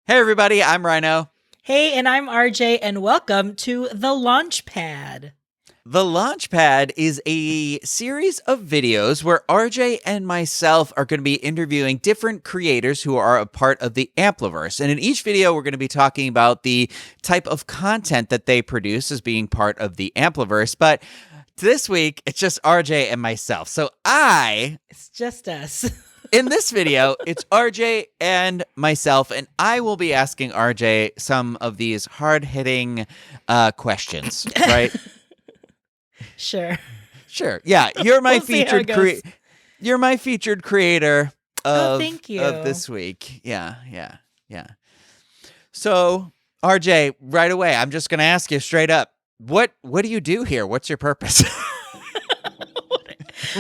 Hey everybody, I'm Rhino. Hey, and I'm RJ, and welcome to The Launchpad. The Launchpad is a series of videos where RJ and myself are going to be interviewing different creators who are a part of the Ampliverse. And in each video, we're going to be talking about the type of content that they produce as being part of the Ampliverse. But this week, it's just RJ and myself. So It's just us. in this video, it's RJ and myself, and I will be asking RJ some of these hard-hitting questions, right? Sure. Sure. Yeah, you're my We'll see how it goes. you're my featured creator of thank you. of this week. Yeah. So, RJ, right away, I'm just going to ask you straight up. What do you do here? What's your purpose?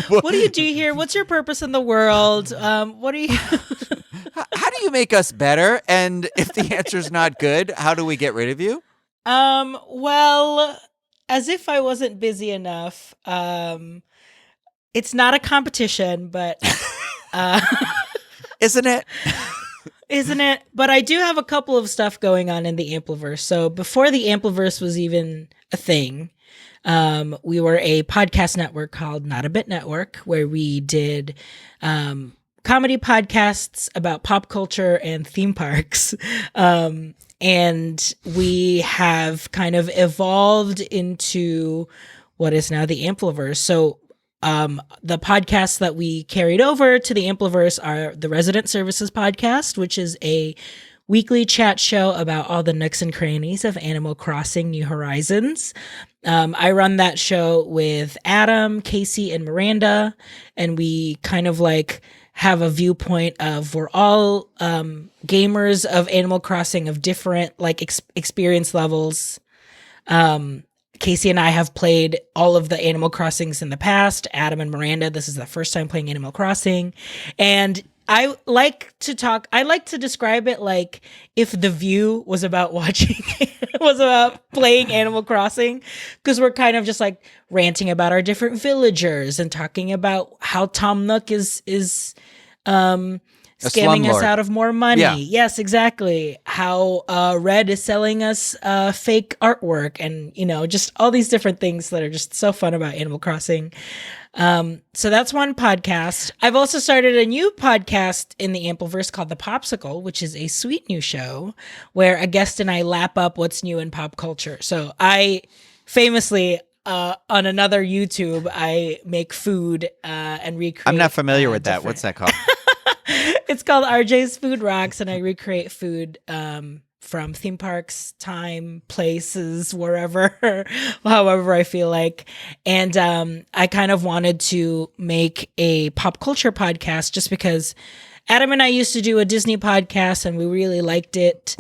What do you do here? What's your purpose in the world? What do you... How do you make us better? And if the answer's not good, how do we get rid of you? Well, as if I wasn't busy enough. It's not a competition, but Isn't it? isn't it? But I do have a couple of stuff going on in the Ampliverse. So before the Ampliverse was even a thing, we were a podcast network called Not a Bit Network, where we did comedy podcasts about pop culture and theme parks. And we have kind of evolved into what is now the Ampliverse. So the podcasts that we carried over to the Ampliverse are the Resident Services podcast, which is a weekly chat show about all the nooks and crannies of Animal Crossing New Horizons. I run that show with Adam, Casey, and Miranda, and we kind of like have a viewpoint of we're all gamers of Animal Crossing of different like experience levels. Casey and I have played all of the Animal Crossings in the past. Adam and Miranda, this is the first time playing Animal Crossing. And I like to describe it like if The View was about was about playing Animal Crossing, because we're kind of just like ranting about our different villagers and talking about how Tom Nook is scamming us out of more money. Yeah. Yes, exactly. How Red is selling us fake artwork, and just all these different things that are just so fun about Animal Crossing. So that's one podcast. I've also started a new podcast in the Ampliverse called the POPsicle, which is a sweet new show where a guest and I lap up what's new in pop culture. So I famously on another YouTube, I make food and recreate. I'm not familiar with that. What's that called? It's called RJ's Food Rocks, and I recreate food from theme parks, time, places, wherever, however I feel like. And I kind of wanted to make a pop culture podcast just because Adam and I used to do a Disney podcast and we really liked it.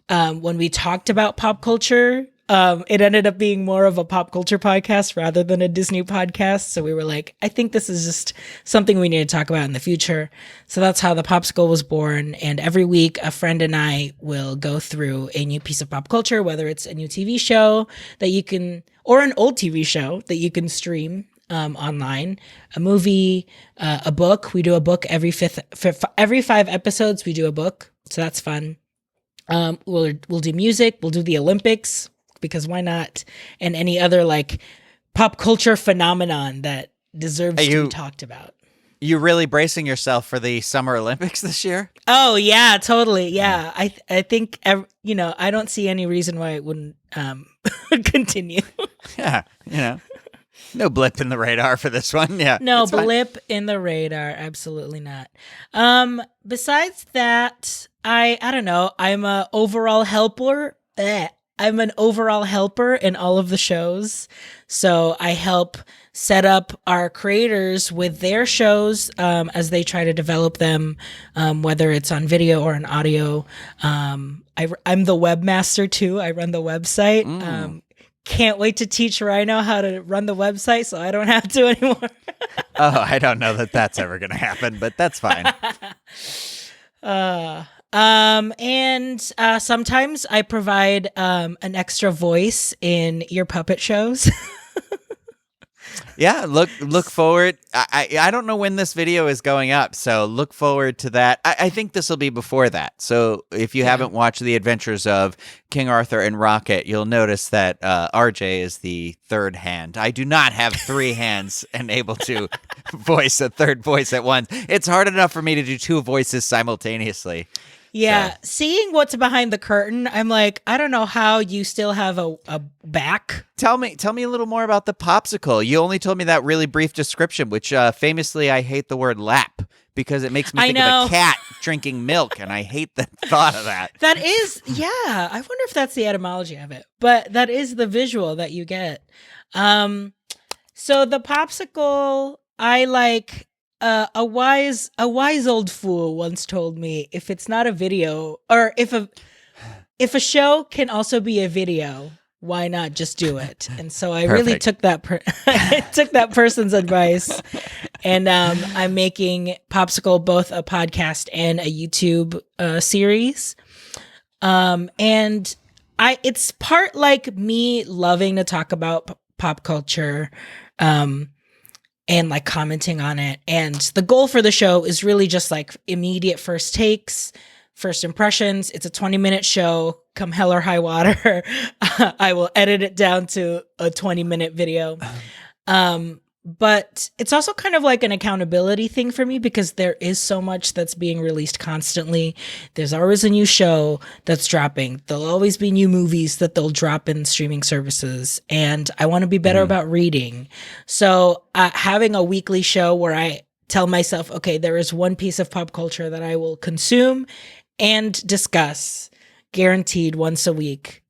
When we talked about pop culture, it ended up being more of a pop culture podcast rather than a Disney podcast. So we were like, I think this is just something we need to talk about in the future. So that's how the POPsicle was born. And every week, a friend and I will go through a new piece of pop culture, whether it's a new TV show that you can, or an old TV show that you can stream online, a movie, a book. We do a book every 5 episodes. We do a book. So that's fun. We'll do music. We'll do the Olympics, because why not? And any other like pop culture phenomenon that deserves to be talked about. You really bracing yourself for the Summer Olympics this year? Oh yeah, totally. Yeah. I think, I don't see any reason why it wouldn't continue. Yeah. No blip in the radar for this one. Yeah. No blip in the radar. Absolutely not. Besides that, I don't know. I'm an overall helper. I'm an overall helper in all of the shows. So I help set up our creators with their shows as they try to develop them, whether it's on video or on audio. I'm the webmaster too. I run the website. Can't wait to teach Rhino how to run the website so I don't have to anymore. Oh, I don't know that that's ever going to happen, but that's fine. And sometimes I provide an extra voice in your puppet shows. Yeah, look forward. I don't know when this video is going up, so look forward to that. I think this will be before that. So if you Yeah. haven't watched the adventures of King Arthur and Rocket, you'll notice that RJ is the third hand. I do not have three hands and able to voice a third voice at once. It's hard enough for me to do two voices simultaneously. Yeah, So. seeing what's behind the curtain, I'm like, I don't know how you still have a back. Tell me a little more about the popsicle. You only told me that really brief description, which famously I hate the word lap because it makes me think of a cat drinking milk, and I hate the thought of that. That is, yeah. I wonder if that's the etymology of it, but that is the visual that you get. So the popsicle, I like. A wise old fool once told me, if it's not a video, or if a show can also be a video, why not just do it? And so I really took that took that person's advice, and I'm making Popsicle both a podcast and a YouTube series, and it's part like me loving to talk about pop culture, and like commenting on it. And the goal for the show is really just like immediate first takes, first impressions. It's a 20-minute show. Come hell or high water, I will edit it down to a 20-minute video. But it's also kind of like an accountability thing for me because there is so much that's being released constantly. There's always a new show that's dropping. There'll always be new movies that they'll drop in streaming services. And I want to be better about reading. So having a weekly show where I tell myself, okay, there is one piece of pop culture that I will consume and discuss, guaranteed once a week,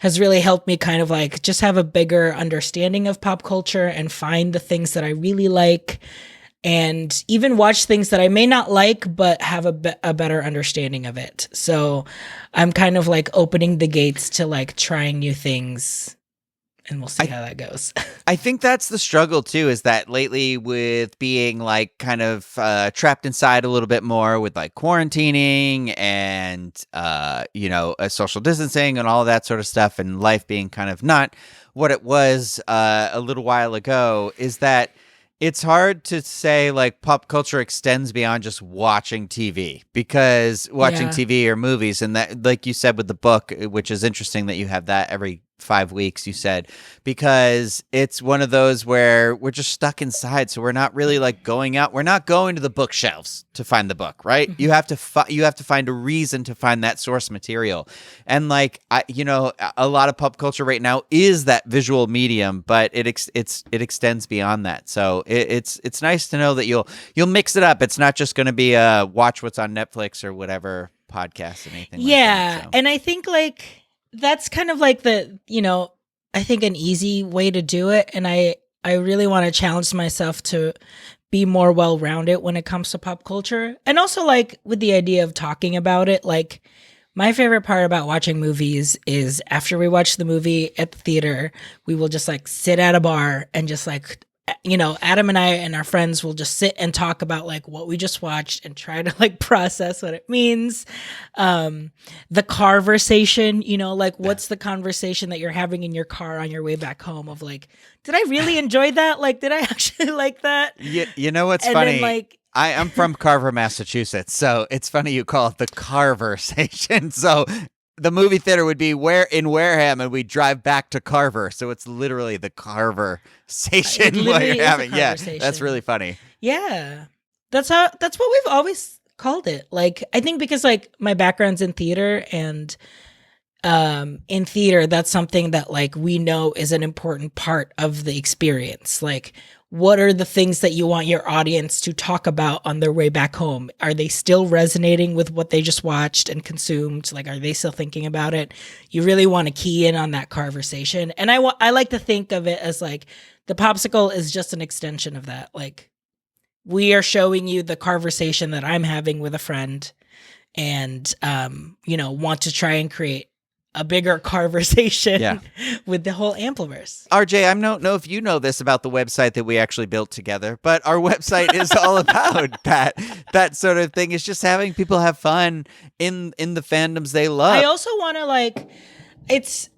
has really helped me kind of like just have a bigger understanding of pop culture and find the things that I really like, and even watch things that I may not like but have a better understanding of it. So I'm kind of like opening the gates to like trying new things, and we'll see how that goes. I think that's the struggle too, is that lately with being like kind of trapped inside a little bit more with like quarantining and, social distancing and all of that sort of stuff, and life being kind of not what it was a little while ago, is that it's hard to say like pop culture extends beyond just watching TV, because watching TV or movies, and that, like you said with the book, which is interesting that you have that every 5 weeks, you said, because it's one of those where we're just stuck inside, so we're not really like going out. We're not going to the bookshelves to find the book, right? You have to find a reason to find that source material, and like a lot of pop culture right now is that visual medium, but it extends beyond that. So it's nice to know that you'll mix it up. It's not just going to be a watch what's on Netflix or whatever podcast and anything. Yeah, like that, so. And I think like that's kind of like I think an easy way to do it. And I really want to challenge myself to be more well-rounded when it comes to pop culture. And also like with the idea of talking about it, like my favorite part about watching movies is after we watch the movie at the theater, we will just like sit at a bar and just like, Adam and I and our friends will just sit and talk about like what we just watched and try to like process what it means. The conversation, like what's the conversation that you're having in your car on your way back home of like, did I really enjoy that? Like, did I actually like that? You know what's funny? Then, like, I'm from Carver, Massachusetts, so it's funny you call it the Carversation. So the movie theater would be in Wareham, and we drive back to Carver, so it's literally the Carversation while you're having. Yeah, that's really funny. Yeah, that's what we've always called it. Like, I think because like my background's in theater, and in theater, that's something that like we know is an important part of the experience. Like, what are the things that you want your audience to talk about on their way back home? Are they still resonating with what they just watched and consumed? Like, are they still thinking about it? You really want to key in on that conversation. And I like to think of it as like the popsicle is just an extension of that. Like, we are showing you the conversation that I'm having with a friend, and, want to try and create a bigger conversation with the whole Ampliverse. RJ, I don't know if you know this about the website that we actually built together, but our website is all about that sort of thing. It's just having people have fun in the fandoms they love. I also want to it's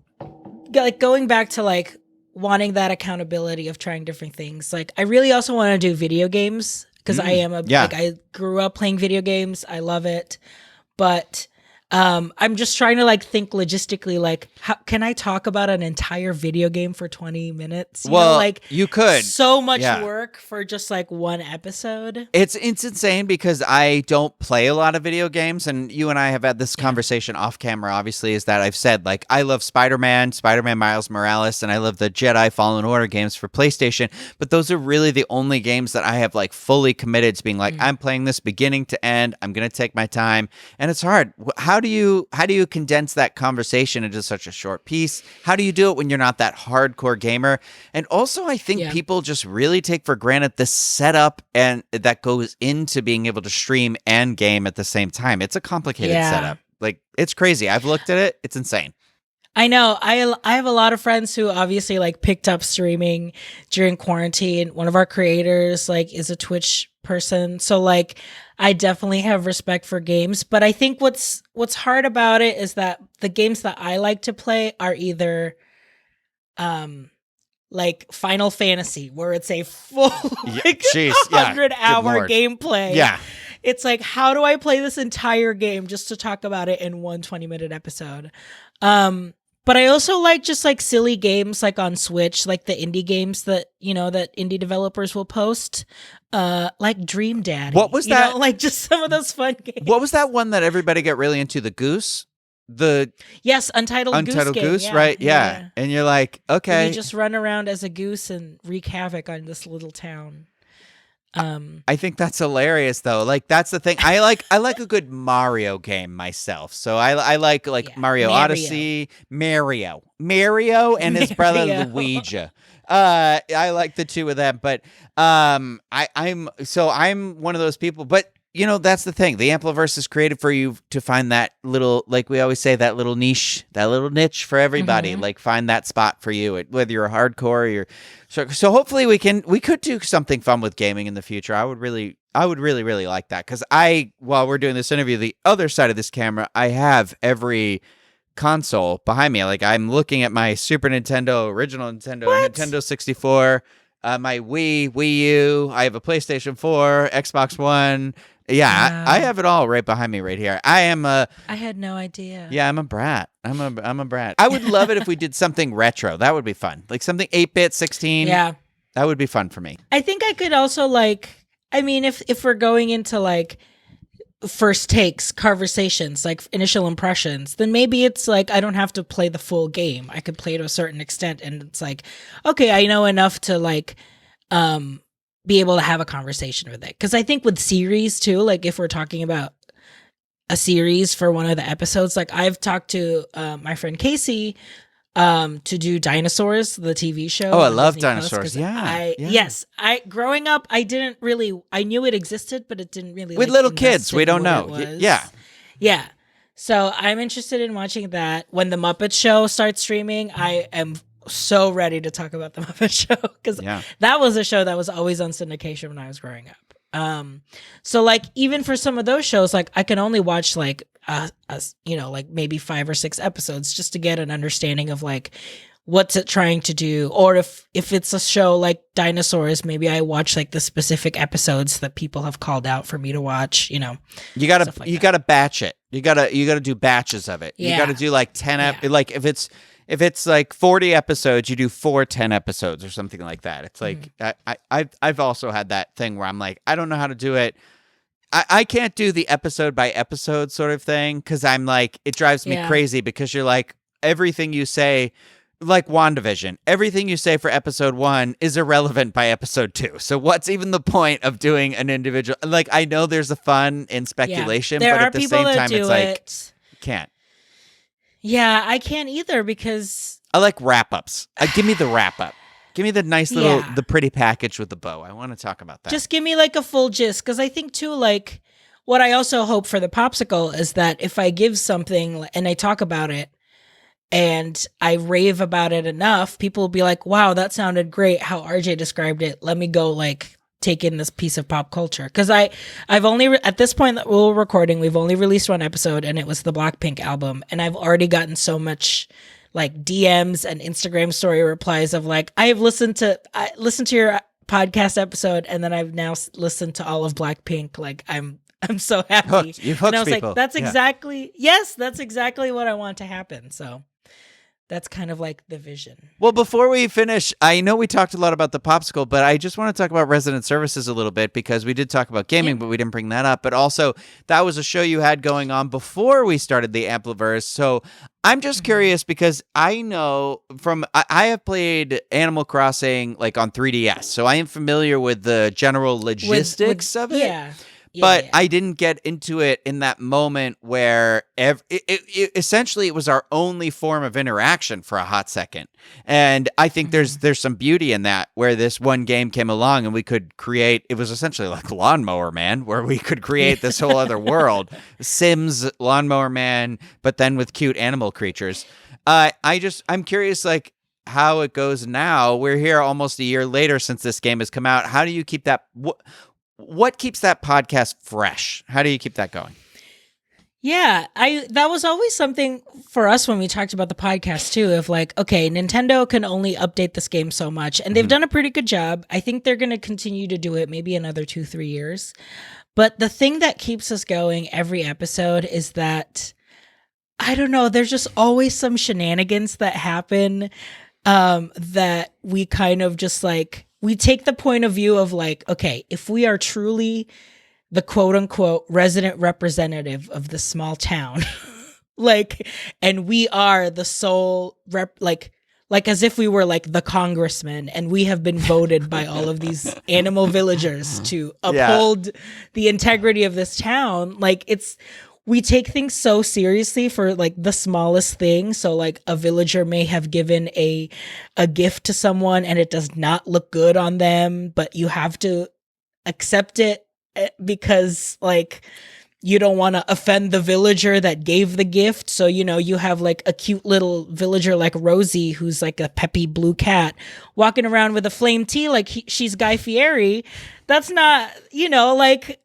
like going back to like wanting that accountability of trying different things. Like I really also want to do video games because I am like I grew up playing video games. I love it. But I'm just trying to like think logistically, like how can I talk about an entire video game for 20 minutes? Like you could. So much work for just like one episode. It's insane because I don't play a lot of video games, and you and I have had this conversation off camera, obviously, is that I've said, like, I love Spider-Man Miles Morales, and I love the Jedi Fallen Order games for PlayStation, but those are really the only games that I have like fully committed to being like, I'm playing this beginning to end, I'm going to take my time, and it's hard. How do you condense that conversation into such a short piece? How do you do it when you're not that hardcore gamer? And also, I think people just really take for granted the setup and that goes into being able to stream and game at the same time. It's a complicated setup. Like, it's crazy. I've looked at it. It's insane. I know. I have a lot of friends who obviously like picked up streaming during quarantine. One of our creators like is a Twitch person. So like I definitely have respect for games, but I think what's hard about it is that the games that I like to play are either like Final Fantasy, where it's a full like 100-hour gameplay. Yeah. It's like, how do I play this entire game just to talk about it in one 20-minute episode? But I also like just like silly games like on Switch, like the indie games that, you know, that indie developers will post, like Dream Daddy. What was that? Like just some of those fun games. What was that one that everybody got really into? The Goose? Yes, Untitled Goose game. Right? Yeah. And you're like, okay. And you just run around as a goose and wreak havoc on this little town. I think that's hilarious though. Like that's the thing. I like a good Mario game myself. So I like Mario Odyssey, Mario and his brother Luigi. I like the two of them, but I'm one of those people, but you know, that's the thing. The Ampliverse is created for you to find that little, like we always say, that little niche for everybody. Like find that spot for you, whether you're a hardcore or you're. So hopefully we could do something fun with gaming in the future. I would really like that because while we're doing this interview, the other side of this camera, I have every console behind me. Like I'm looking at my Super Nintendo, original Nintendo, Nintendo 64, my Wii U. I have a PlayStation 4, Xbox One. Yeah, I have it all right behind me right here. I had no idea. Yeah, I'm a brat. I'm a brat. I would love it if we did something retro. That would be fun. Like something 8-bit, 16. Yeah. That would be fun for me. I think I could also if we're going into like first takes, conversations, like initial impressions, then maybe it's like I don't have to play the full game. I could play to a certain extent and it's like, okay, I know enough to like be able to have a conversation with it. Because I think with series too, like if we're talking about a series for one of the episodes, like I've talked to my friend Casey to do Dinosaurs, the TV show. Oh, I love Dinosaurs. Yes. Growing up, I knew it existed, but it didn't really with little kids. We don't know. Yeah. So I'm interested in watching that. When the Muppet Show starts streaming, I am so ready to talk about the Muppet Show because that was a show that was always on syndication when I was growing up. So like even for some of those shows, like I can only watch like like maybe 5 or 6 episodes just to get an understanding of like what's it trying to do, or if it's a show like Dinosaurs, maybe I watch like the specific episodes that people have called out for me to watch. You gotta batch it. You gotta do batches of it. You gotta do like 10 like if it's like 40 episodes, you do 4 10 episodes or something like that. It's like I've also had that thing where I'm like, I don't know how to do it. I can't do the episode by episode sort of thing because I'm like, it drives me crazy because you're like, everything you say, like WandaVision, everything you say for episode 1 is irrelevant by episode 2. So what's even the point of doing an individual? Like, I know there's a fun in speculation, but at the same time, it's like, you can't. Yeah, I can't either because I like wrap-ups. Give me the wrap-up. Give me the nice little, the pretty package with the bow. I want to talk about that. Just give me like a full gist. Because I think too, like what I also hope for the POPsicle is that if I give something and I talk about it and I rave about it enough, people will be like, wow, that sounded great. How RJ described it. Let me go like take in this piece of pop culture. Because I've only, at this point that we're recording, we've only released 1 episode and it was the Blackpink album. And I've already gotten so much like DMs and Instagram story replies of like, I listened to your podcast episode, and then I've now listened to all of Blackpink. Like I'm so happy. You've hooked and I was people. like, that's Yeah. exactly what I want to happen. So that's kind of like the vision. Well, before we finish, I know we talked a lot about the Popsicle, but I just want to talk about Resident Services a little bit because we did talk about gaming, but we didn't bring that up. But also, that was a show you had going on before we started the Ampliverse. So I'm just curious because I know I have played Animal Crossing like on 3DS, so I am familiar with the general logistics of it. Yeah. But I didn't get into it in that moment where essentially it was our only form of interaction for a hot second. And I think there's some beauty in that, where this one game came along and we could create, it was essentially like Lawnmower Man, where we could create this whole other world. Sims, Lawnmower Man, but then with cute animal creatures. I'm curious, like, how it goes now. We're here almost a year later since this game has come out. How do you keep that... What keeps that podcast fresh? How do you keep that going? Yeah, that was always something for us when we talked about the podcast too, of like, okay, Nintendo can only update this game so much, and they've done a pretty good job. I think they're going to continue to do it maybe another 2-3 years. But the thing that keeps us going every episode is that, I don't know, there's just always some shenanigans that happen that we kind of just like, we take the point of view of like, okay, if we are truly the quote unquote resident representative of the small town, like, and we are the sole like as if we were like the congressman, and we have been voted by all of these animal villagers to uphold the integrity of this town. Like, we take things so seriously for like the smallest thing. So like a villager may have given a gift to someone and it does not look good on them, but you have to accept it because like you don't want to offend the villager that gave the gift. So, you know, you have like a cute little villager like Rosie, who's like a peppy blue cat walking around with a flame tea like she's Guy Fieri. That's not, you know, like,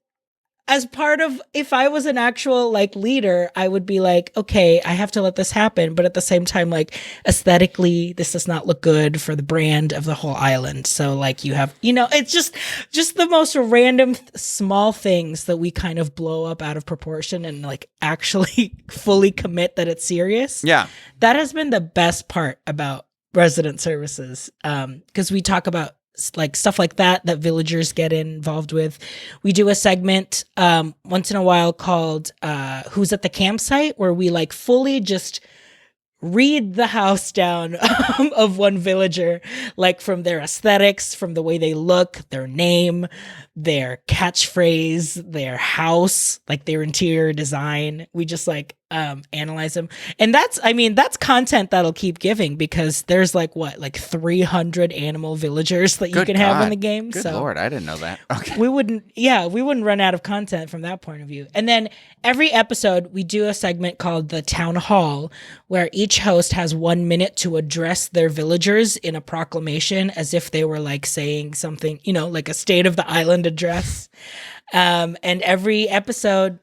as part of, if I was an actual like leader, I would be like, okay, I have to let this happen. But at the same time, like aesthetically, this does not look good for the brand of the whole island. So like you have, you know, it's just the most random small things that we kind of blow up out of proportion and like actually fully commit that it's serious. Yeah. That has been the best part about Resident Services. Because we talk about like stuff like that villagers get involved with. We do a segment once in a while called Who's at the Campsite, where we like fully just read the house down of one villager, like from their aesthetics, from the way they look, their name, their catchphrase, their house, like their interior design. We just like analyze them. And that's content that'll keep giving, because there's like 300 animal villagers that you can have in the game. Good Lord, I didn't know that. Okay. We wouldn't run out of content from that point of view. And then every episode we do a segment called the Town Hall, where each host has 1 minute to address their villagers in a proclamation, as if they were like saying something, you know, like a state of the island address. And every episode,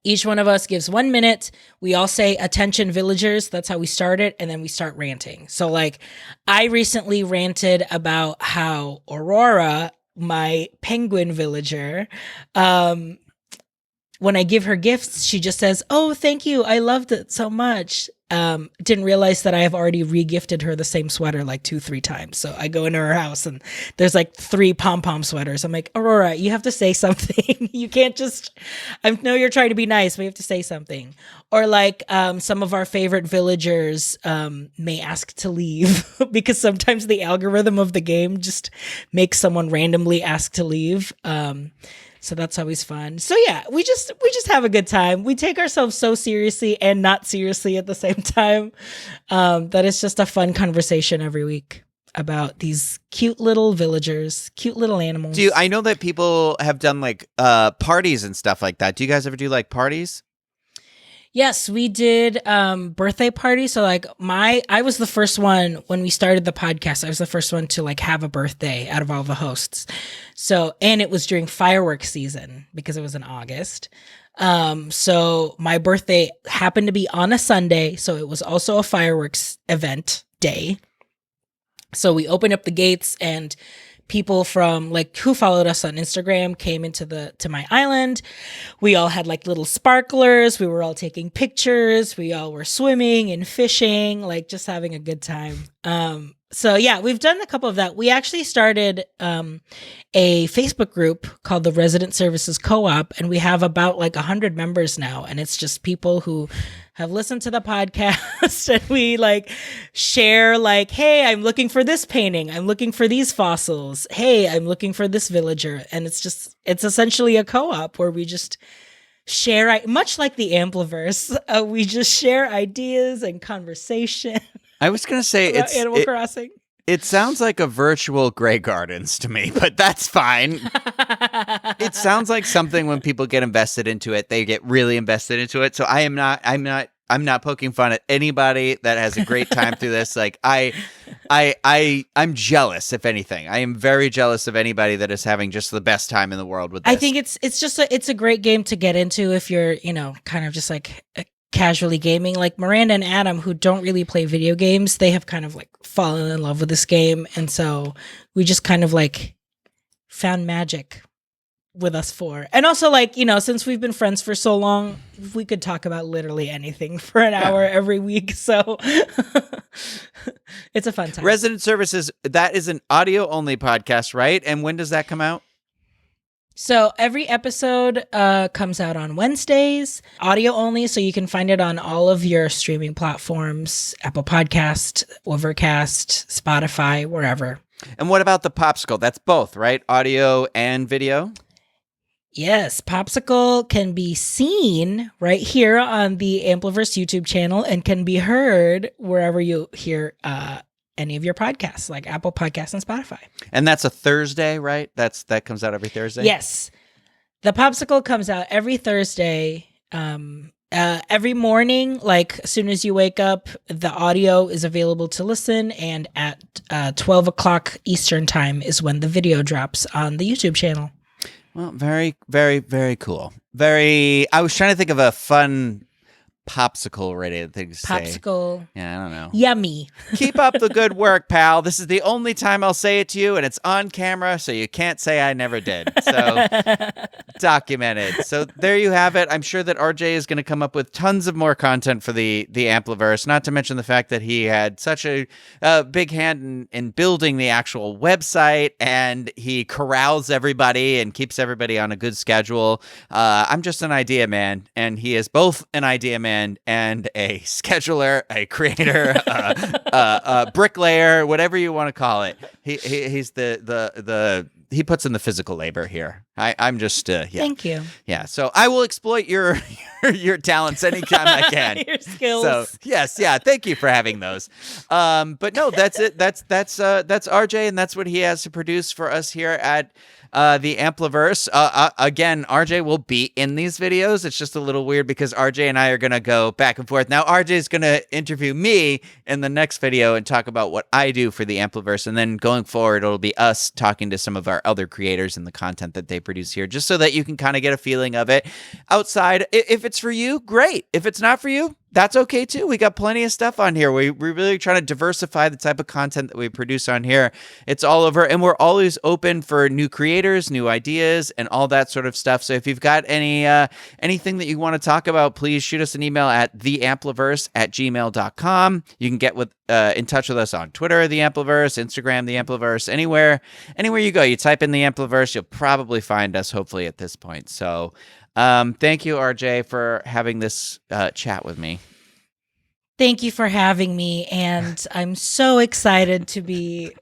each one of us gives 1 minute. We all say, attention villagers. That's how we start it. And then we start ranting. So like, I recently ranted about how Aurora, my penguin villager, when I give her gifts, she just says, "Oh, thank you. I loved it so much." Didn't realize that I have already re-gifted her the same sweater like 2-3 times. So I go into her house and there's like 3 pom-pom sweaters. I'm like, Aurora, you have to say something. You can't just, I know you're trying to be nice, but you have to say something. Or like some of our favorite villagers may ask to leave because sometimes the algorithm of the game just makes someone randomly ask to leave. So that's always fun. So yeah, we just have a good time. We take ourselves so seriously and not seriously at the same time. That it's just a fun conversation every week about these cute little villagers, cute little animals. I know that people have done like parties and stuff like that. Do you guys ever do like parties? Yes, we did birthday parties. So like I was the first one when we started the podcast. I was the first one to like have a birthday out of all the hosts. So, and it was during fireworks season because it was in August. So my birthday happened to be on a Sunday, so it was also a fireworks event day. So we opened up the gates, and people from like who followed us on Instagram came to my island. We all had like little sparklers. We were all taking pictures. We all were swimming and fishing, like just having a good time. So yeah, we've done a couple of that. We actually started a Facebook group called the Resident Services Co-op, and we have about like 100 members now. And it's just people who have listened to the podcast, and we like share like, hey, I'm looking for this painting. I'm looking for these fossils. Hey, I'm looking for this villager. And it's essentially a co-op where we just share, much like the Ampliverse, we just share ideas and conversation. I was going to say Animal Crossing. It sounds like a virtual Grey Gardens to me, but that's fine. It sounds like something when people get invested into it, they get really invested into it. So I'm not poking fun at anybody that has a great time through this. Like I'm jealous, if anything. I am very jealous of anybody that is having just the best time in the world with this. I think it's a great game to get into if you're, kind of just like casually gaming. Like Miranda and Adam, who don't really play video games, they have kind of like fallen in love with this game. And so we just kind of like found magic with us four. And also like, since we've been friends for so long, we could talk about literally anything for an hour every week. So it's a fun time. Resident Services, that is an audio only podcast, right? And when does that come out? So every episode comes out on Wednesdays, audio only, so you can find it on all of your streaming platforms, Apple Podcast, Overcast, Spotify, wherever. And what about the POPsicle? That's both, right? Audio and video? Yes, POPsicle can be seen right here on the Ampliverse YouTube channel and can be heard wherever you hear any of your podcasts, like Apple Podcasts and Spotify. And that's a Thursday, right? That comes out every Thursday? Yes. The POPsicle comes out every Thursday. Every morning, like as soon as you wake up, the audio is available to listen. And at 12 o'clock Eastern time is when the video drops on the YouTube channel. Well, very, very, very cool. I was trying to think of a fun popsicle related thing to say. Popsicle. Yeah, I don't know. Yummy. Keep up the good work, pal. This is the only time I'll say it to you, and it's on camera, so you can't say I never did. So documented. So there you have it. I'm sure that RJ is going to come up with tons of more content for the Ampliverse, not to mention the fact that he had such a big hand in building the actual website, and he corrals everybody and keeps everybody on a good schedule. I'm just an idea man, and he is both an idea man and a scheduler, a creator, a bricklayer, whatever you want to call it. He's he puts in the physical labor here. I'm just yeah. Thank you. Yeah, so I will exploit your talents anytime I can. Your skills. So yes, yeah. Thank you for having those. But no, that's it. That's RJ, and that's what he has to produce for us here at the Ampliverse. Again, RJ will be in these videos. It's just a little weird because RJ and I are going to go back and forth. Now, RJ is going to interview me in the next video and talk about what I do for the Ampliverse. And then going forward, it'll be us talking to some of our other creators and the content that they produce here, just so that you can kind of get a feeling of it outside. If it's for you, great. If it's not for you, that's okay too. We got plenty of stuff on here. We're really trying to diversify the type of content that we produce on here. It's all over, and we're always open for new creators, new ideas, and all that sort of stuff. So if you've got anything that you want to talk about, please shoot us an email at theampliverse@gmail.com. You can get in touch with us on Twitter, The Ampliverse, Instagram, The Ampliverse, anywhere you go. You type in The Ampliverse, you'll probably find us, hopefully, at this point. So thank you, RJ, for having this chat with me. Thank you for having me, and I'm so excited to be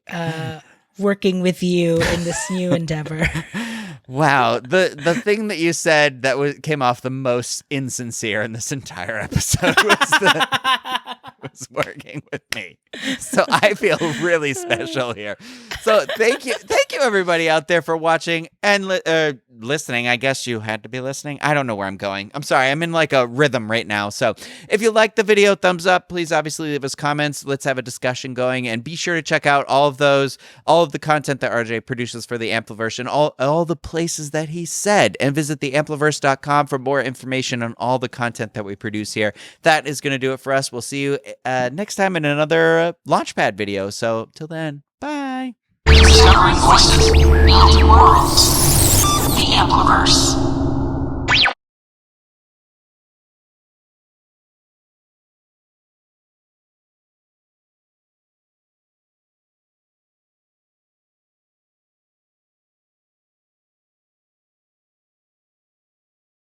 working with you in this new endeavor. Wow, the thing that you said that came off the most insincere in this entire episode was working with me. So I feel really special here. So thank you everybody out there for watching and listening. I guess you had to be listening. I don't know where I'm going. I'm sorry. I'm in like a rhythm right now. So if you like the video, thumbs up. Please obviously leave us comments. Let's have a discussion going, and be sure to check out all of the content that RJ produces for the Ampliverse and all the places that he said, and visit theampliverse.com for more information on all the content that we produce here. That is going to do it for us. We'll see you next time in another Launchpad video. So till then, bye. Discovering voices, building worlds. The Ampliverse.